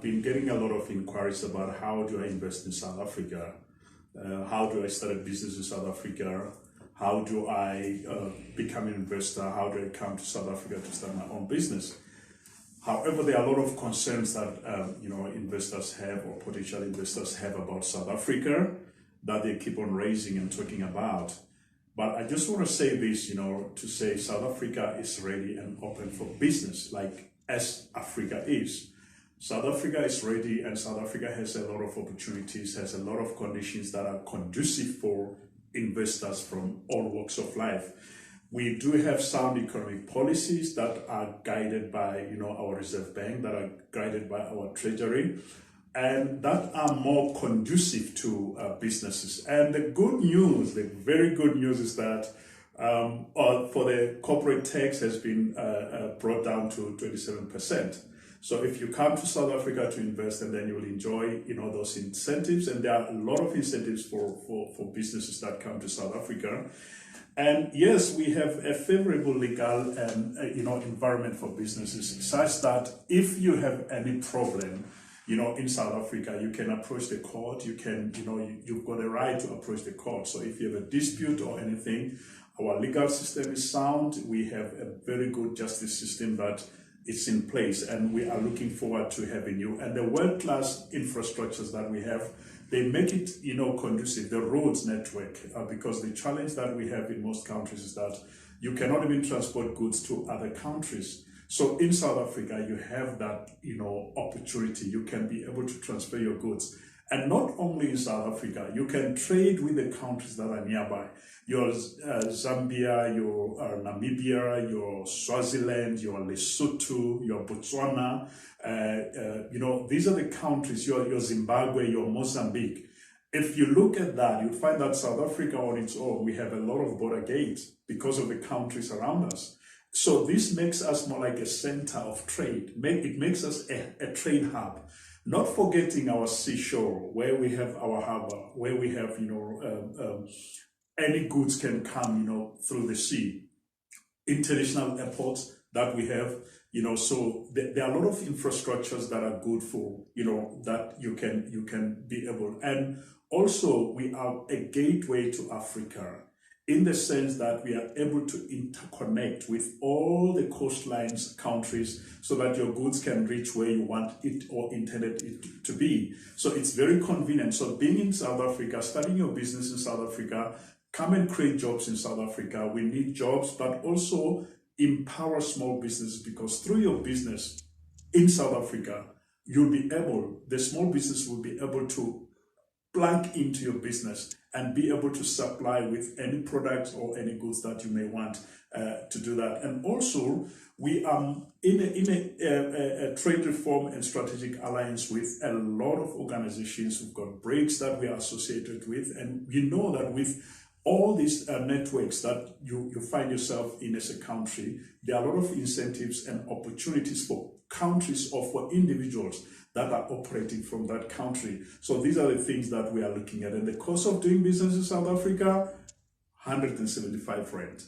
been getting a lot of inquiries about how do I invest in South Africa, how do I start a business in South Africa, how do I become an investor, how do I come to South Africa to start my own business. However, there are a lot of concerns that investors have, or potential investors have, about South Africa that they keep on raising and talking about. But I just want to say this, to say South Africa is ready and open for business, like as Africa is. South Africa is ready, and South Africa has a lot of opportunities, has a lot of conditions that are conducive for investors from all walks of life. We do have sound economic policies that are guided by, our Reserve Bank, that are guided by our Treasury, and that are more conducive to businesses. And the good news, the very good news, is that for the corporate tax has been brought down to 27%. So if you come to South Africa to invest, and then you will enjoy, those incentives, and there are a lot of incentives for businesses that come to South Africa. And yes, we have a favorable legal environment for businesses, such that if you have any problem, in South Africa, you can approach the court. You can, you've got a right to approach the court. So if you have a dispute or anything, our legal system is sound. We have a very good justice system that it's in place, and we are looking forward to having you. And the world-class infrastructures that we have, they make it, conducive. The roads network, because the challenge that we have in most countries is that you cannot even transport goods to other countries. So in South Africa, you have that, opportunity. You can be able to transfer your goods. And not only in South Africa, you can trade with the countries that are nearby. Your Zambia, your Namibia, your Swaziland, your Lesotho, your Botswana. These are the countries, your Zimbabwe, your Mozambique. If you look at that, you'll find that South Africa on its own, we have a lot of border gates because of the countries around us. So this makes us more like a center of trade. It makes us a trade hub. Not forgetting our seashore, where we have our harbor, where we have, any goods can come, through the sea. International airports that we have, so there are a lot of infrastructures that are good for, that you can be able. And also we are a gateway to Africa, in the sense that we are able to interconnect with all the coastlines countries, so that your goods can reach where you want it or intended it to be. So it's very convenient. So being in South Africa, starting your business in South Africa, come and create jobs in South Africa. We need jobs, but also empower small businesses, because through your business in South Africa, the small business will be able to plug into your business and be able to supply with any products or any goods that you may want to do that. And also, we are in a trade reform and strategic alliance with a lot of organizations. We've got BRICS that we are associated with, and you know that with all these networks that you find yourself in as a country, there are a lot of incentives and opportunities for countries or for individuals that are operating from that country. So these are the things that we are looking at. And the cost of doing business in South Africa, 175 rand.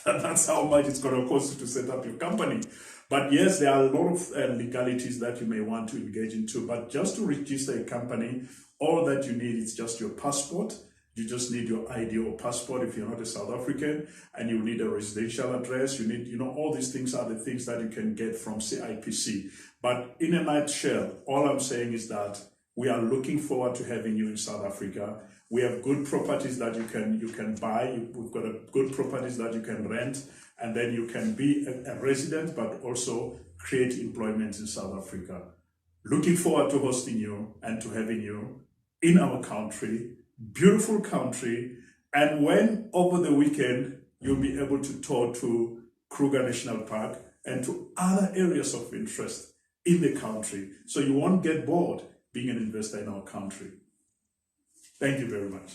That's how much it's going to cost you to set up your company. But yes, there are a lot of legalities that you may want to engage into. But just to register a company, all that you need is just your passport. You just need your ID or passport if you're not a South African, and you need a residential address. You need, all these things are the things that you can get from CIPC. But in a nutshell, all I'm saying is that we are looking forward to having you in South Africa. We have good properties that you can buy. We've got good properties that you can rent, and then you can be a resident, but also create employment in South Africa. Looking forward to hosting you and to having you in our country. Beautiful country. And when over the weekend you'll be able to tour to Kruger National Park and to other areas of interest in the country, so you won't get bored being an investor in our country. Thank you very much.